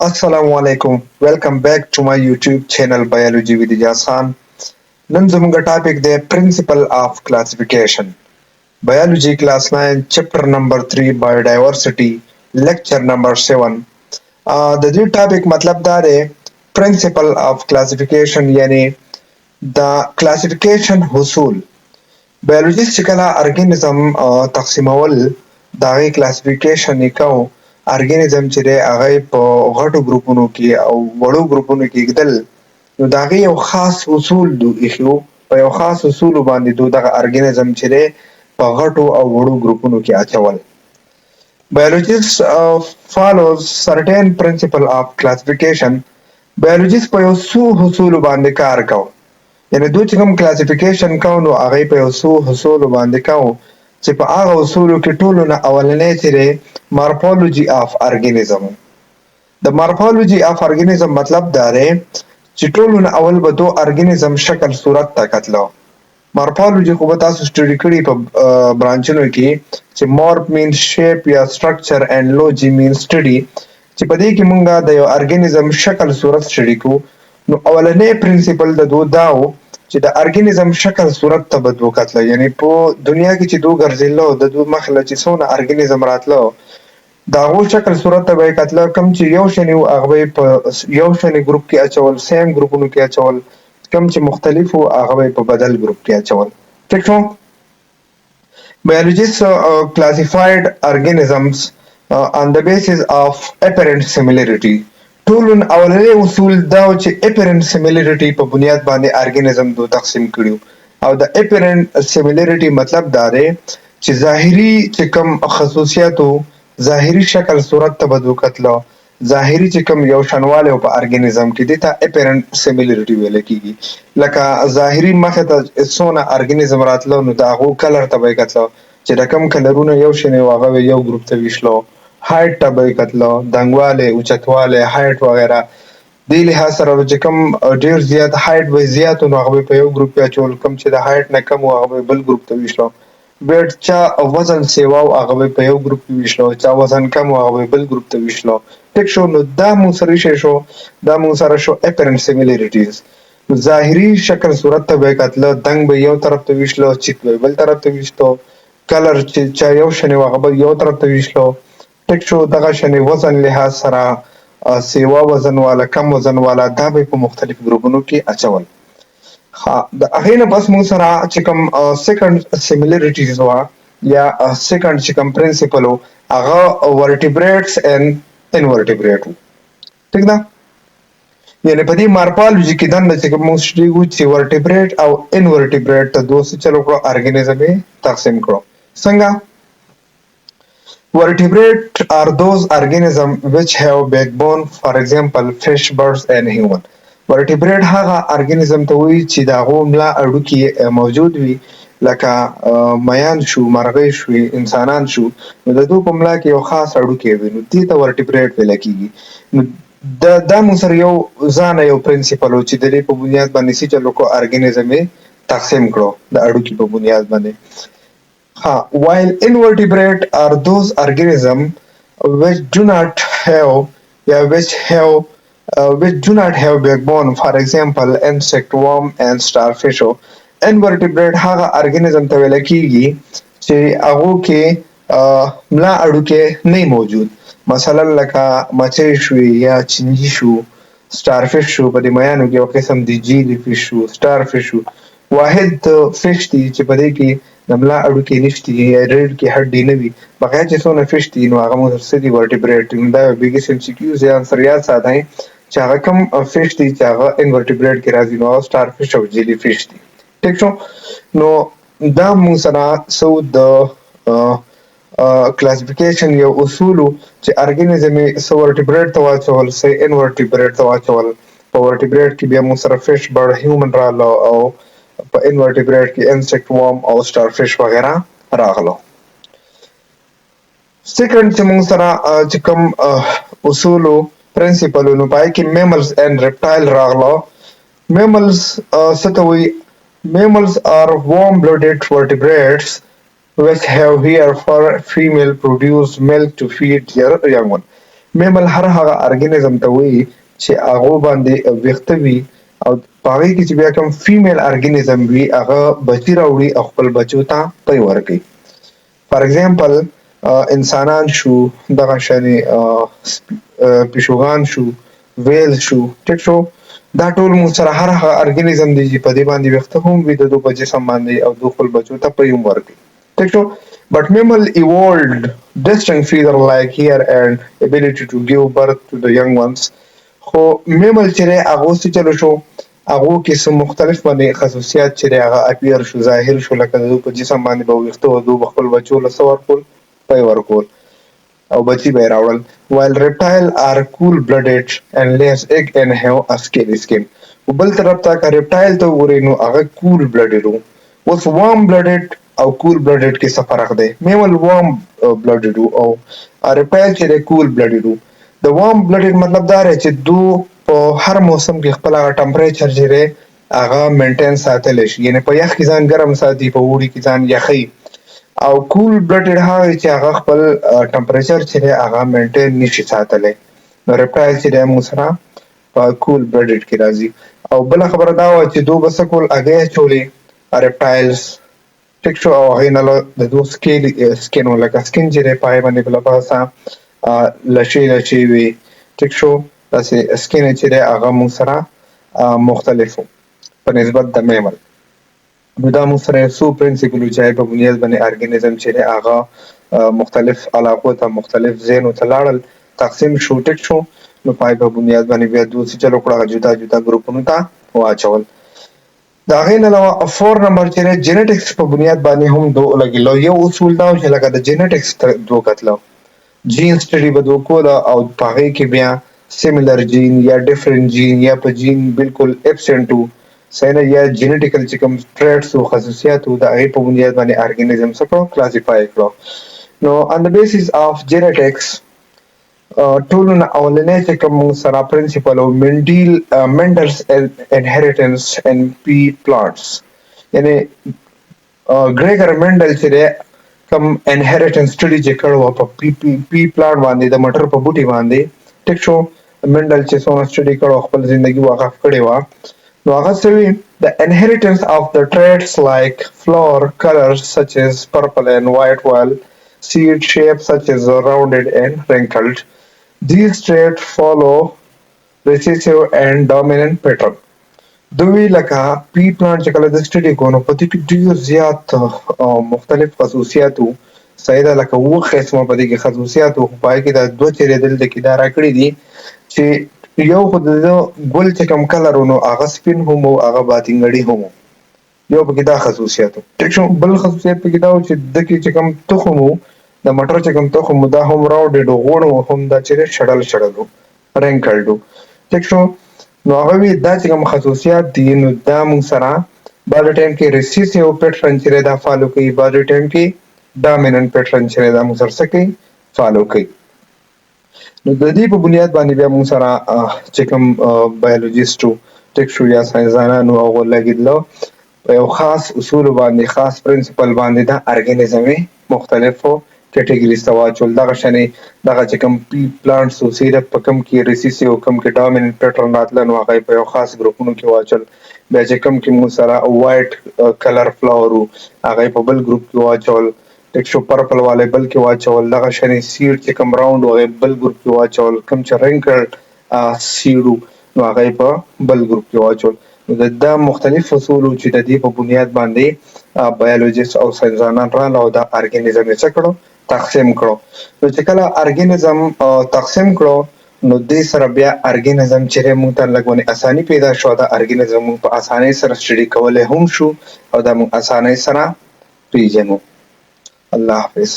Assalamu alaikum. Welcome back to my YouTube channel Biology with Ijaz Khan. نن زموږ ټاپک دی Principle of Classification. Biology class 9 chapter number 3 Biodiversity lecture number 7. د دې ټاپک مطلب دا دی Principle of Classification یعنی د classification حصول. بیولوژیست چې کله ارګانیزم تقسیمول د هغې کلاسیفیکیشن یې کوو ارګانیزم چې دی هغه یې په غټو ګروپونو کې او وړو ګروپونو کې ږدل نو د هغې یو خاص اصول دو ایښي وو په یو خاص اصولو باندې دو دغه ارګانیزم چې دی په غټو او وړو ګروپونو کې اچول biologist follows certain principle of classification biologist په یو څو اصولو باندې کار کوي یعنی دوی چې کوم کلاسیفیکیشن کوو نو هغې په یو څو اصولو باندې کوو چې په هغه اصولو کې ټولو نه اولنی چې دی مارفولوجي آف ارګانیزم د مارفولوجي آف ارګانیزم مطلب دا دی چې ټولو نه اول به دو ارګانیزم شکل صورت ته کتلو مارفولوجي خو به تاسو سټډي کړي په برانچونو کې چې مورف مینز شیپ یا سټرکچر اینډ لوجي مینز سټډي چې په دې کې مونږ د یو ارګانیزم شکل صورت سټډي کوو نو اولنی پرنسپل د دو دا و چې د ارګانیزم شکل صورت ته به دو کتله یعنی په دنیا کې چې دو ګرځېدله د دو مخې له چې څونه ارګانیزم راتله د هغو شکل صورت ته به یې کتله کوم چې یو شان وو هغه به یې په یو شانې ګروپ کې اچول سیم ګروپونو کې اچول کوم چې مختلف وو هغه به یې په بدل ګروپ کې اچول ټیک شو biologists classified organisms on the basis of apparent similarity ټولو اولنی اصول دا و چې apparent similarity په بنیاد باندې ارګانیزم دو تقسیم کړي او د apparent similarity مطلب دا دی چې ظاهري چې کوم خصوصیاتو ظاهري شکل صورت ته به دو کتله ظاهري چې کوم یو شانوالی په ارګانیزم کې دې ته apparent similarity ویل کېږي لکه ظاهري مخې ته څونه ارګانیزم راتله نو د هغو کلر ته به یې کتله چې د کوم کلرونه یو شان وو هغه یو ګروپ ته ویشلو هایټ ته به یې کتله دنګوالی اوچتوالی هایټ وغیره دې لحاظ سره چې کوم ډېر زیات هایټ به یې زیات و نو هغه به یې په یو ګروپ کې اچول کوم چې د هایټ نه کم و هغه به یې بل ګروپ ته ویشلو بیټ چا وزن سیوا و هغه به یې په یو ګروپ کې ویشلو چا وزن کم و هغه به یې بل ګروپ ته ویشلو ټیک شو نو دا مونږ سره شی شو دا مونږ سره شو apparent similarities ظاهري شکل صورت ته به یې کتله دنګ به یو طرف ته ویشلو چیت به بل طرف ته ویشلو کلر چې چا یو شانې و هغه به یو طرف ته ویشلو ټیک شو دغه شانې وزن لحاظ سره سیوا وزن والا کم وزن والا دا به په مختلف ګروپونو کې اچول د هغې نه بس موږ سره چې کوم سیکنډ سیمیلریټیز وه یا سیکنډ چې کوم پرنسپل و هغه ورټیبریټس اینډ انورټیبریټ و ټیک ده یعنې په دې مارفالوجي کې دنده چې کوم موږ سټډي کوو چې ورټیبریټ او انورټیبریټ ته دوه څه چلو کړو ارګانیزم یې تقسیم کړو څنګه Vertebrate are those organisms which have backbone, for example, fish, birds, and human. Vertebrate هغه ارګانیزم ته وایي چې د هغو ملا اډوکي موجود وي لکه میان شو مرغۍ شوې انسانان شو نو د دوی په ملا کې یو خاص اډوکی وي نو دې ته ورټیبریټ ویل کېږي نو دا موږ سره یو ځانه یو پرنسپل و چې د دې په بنیاد باندې څه چلو کړو ارګانیزم یې تقسیم کړو د اډوکي په بنیاد باندې while invertebrate are those organisms which do not have backbone, for example, insect, worm, and starfish. Invertebrate هغه organism ته ویل کېږي چې هغو کې ملا اډوکی نه موجود مثلا لکه مچۍ شوې یا چینجي شو سټارفش شو په دې میانو کې یو قسم د جیلی فش شو سټارفش شو واحد فش دی چې په دې کې د ملا اډوکي نشته یا ریډ کې هډې نه وي بقیه چې څونه فش دي نو هغه مو څه دي ورټیبریټ دا بیګیسټ ام سی کیوز یا انسر یاد ساتئ چې هغه کوم فش دي چې هغه انورټیبریټ کې راځي نو سټار فش او جیلی فش دي ټیک شو نو دا موږ سره څو د کلاسیفیکیشن یو اصول چې ارګانیزم یې څه ورټیبریټ ته واچول څه انورټیبریټ ته واچول په ورټیبریټ کې بیا موږ سره فش برډ هیومن راغله او په انورټیبریټ کې انسیکټ وارم او سټارفش وغیره راغلو سیکنډ چې موږ سره چې کوم اصولو پرنسپلونو پای کې میملز اینډ ریپټایل راغلو میملز څه ته وایي mammals are warm-blooded vertebrates which have hair for female produce milk to feed their young one میمل هر هغه ارګانیزم ته وایي چې هغو باندې ویښته وي او په هغې کې چې بیا کوم فیمیل ارګانیزم وي هغه بچي راوړي او خپل بچو ته پی ورکوي. فار ایگزامپل انسانان شو، دغه شانې پیشوګان شو، ویل شو، ټیک شو، دا ټول موږ سره هر هغه ارګانیزم دی چې په دې باندې ویښته هم وي د دوی په جسم باندې او دوی خپل بچو ته پی هم ورکوي. ټیک شو. But mammal evolved distinct feature like hair and ability to give birth to the young ones. خو میمل چې دی هغه اوس چې چلو شو هغو کې څه مختلف باندې خصوصیات چې دی هغه اپیر شو، ظاهر شو، لکه د دوی په جسم باندې به ویښته و، دوی به خپل بچو له څه ورکول؟ پی ورکول او بچي به یې راوړل. while reptile are cool blooded and lays egg and have a scaly skin. خو بل طرف ته که reptile ته وګورئ نو هغه cool blooded و. اوس warm blooded او cool blooded کې څه فرق دی؟ میمل warm blooded و او reptile چې دی cool blooded و. د warm blooded مطلب دا دی چې دو په هر موسم کې خپل هغه ټمپریچر چې دی هغه مینټین ساتلی شي، یعنې په یخ کې ځان ګرم ساتي، په اوړي کې ځان یخوي. او کول بلډډ هغه چې هغه خپل ټمپریچر چې دی هغه مینټین نشي ساتلی. نو ریپټایل چې دی موږ سره په کول بلډډ کې راځي. او بله خبره دا وه چې دوی به څه کول؟ هګۍ اچولې ریپټایلز، ټیک شو، او هغې نه د دوی سکین و، لکه سکین چې دی په هغې باندې بله پاسه لچې لچې وي، ټیک شو، داسې سکین چې دی هغه موږ سره مختلف و په نسبت د میمل. نو دا موږ سره یو څو پرنسپل و چې هغې په بنیاد باندې ارګانیزم چې دی هغه مختلف علاقو ته، مختلف ځایونو ته لاړل، تقسیم شو، ټیک شو. نو په هغې په بنیاد باندې بیا دوی څه چلو کړه؟ جدا جدا ګروپونو ته واچول. د هغې نه علاوه 4 نمبر چې دی جینټکس په بنیاد باندې هم دوی ولګېدل. یو اصول دا و چې لکه د جینټکس دوی کتله، جین سټډي به دوی کوله او په هغې کې بیا سیملر جین یا ډفرنٹ جین یا په جین بالکل ایبسنټ و، صحیح نه، یا جینټیکل چې کوم ټریټس او خصوصیات و د هغې په بنیاد باندې ارګانیزم څه کړو؟ کلاسیفای کړو. نو on the basis of genetics ټولو نه اولنی چې کوم موږ سره پرنسپل و منډلز انهریټنس ان پی پلانټس، یعنې ګریګر منډل چې دی کوم انهریټنس سټډي چې کړی وه په پی پلانټ باندې، د مټر په بوټي باندې، ټیک شو. منډل چې څومره سټډي کړی وه خپل زندګي واقف کړې وه، نو هغه څه وي؟ the inheritance of the traits like flower colors such as purple and white, while seed shape such as rounded and wrinkled. These traits follow recessive and dominant pattern. دوی لکه پی پلانټ چې کله د سټډي کوو نو په دې کې ډېر زیات مختلف خصوصیات وو، صحیح ده، لکه 7 قسمه په دې کې خصوصیات وو. خو په هغې کې دا 2 چې دی دلته کې دا راکړي دي چې یو خو د ګل چې کوم کلر و نو هغه سپین هم و، هغه باطنګړي هم و، یو پکې دا خصوصیات و، ټیک شو. بل خصوصیت پکې دا و چې د کې چې کوم تخم و، د مټر چې کوم تخم و دا هم راوډډ و، غوړ و، هم دا چې دی شړل شړل و، رینکلډ و، ټیک شو. نو هغه وي دا چې کوم خصوصیات دي نو دا موږ سره بعض ټایم کې ریسیسیو پیټرن چې دی دا فالو کوي، بعض ټایم کې ډامیننټ پیټرن چې دی دا موږ سره څه کوي؟ فالو کوي. نو د دې په بنیاد باندې بیا موږ سره چې کوم بایولوژیسټو، ټیک شو، یا ساینسدانانو هغو لګېدله په یو خاص اصولو باندې، خاص پرنسپل باندې دا ارګانیزم یې مختلفو کیټګریز ته واچول. دغه شانې دغه چې کوم پی پلانټس و صرف په کوم کې ریسیسیو، کوم کې ډامیننټ پیټرن راتله نو هغه یې په یو خاص ګروپونو کې واچول. بیا چې کوم کې موږ سره وایټ کلر فلاور و هغه یې په بل ګروپ کې واچول، ټیک شو. پرپل والی بل کې واچول. دغه شانې سیډ چې کوم راوند و هغه یې بل ګروپ کې واچول. کوم چې رینکلډ سیډ و نو هغه یې په بل ګروپ کې واچول. نو دا مختلف اصول و چې د دې په بنیاد باندې بایولوژیست او ساینسدانان راغله او دا ارګانیزم یې څه کړو؟ تقسیم کړو. نو چې کله ارګانیزم تقسیم کړو نو دې سره بیا ارګانیزم چې دی موږ ته لږ ونې اساني پیدا شوه. دا ارګانیزم موږ په اسانۍ سره سټډي کولی هم شو او دا موږ اسانۍ سره پیژنو. الله حافظ.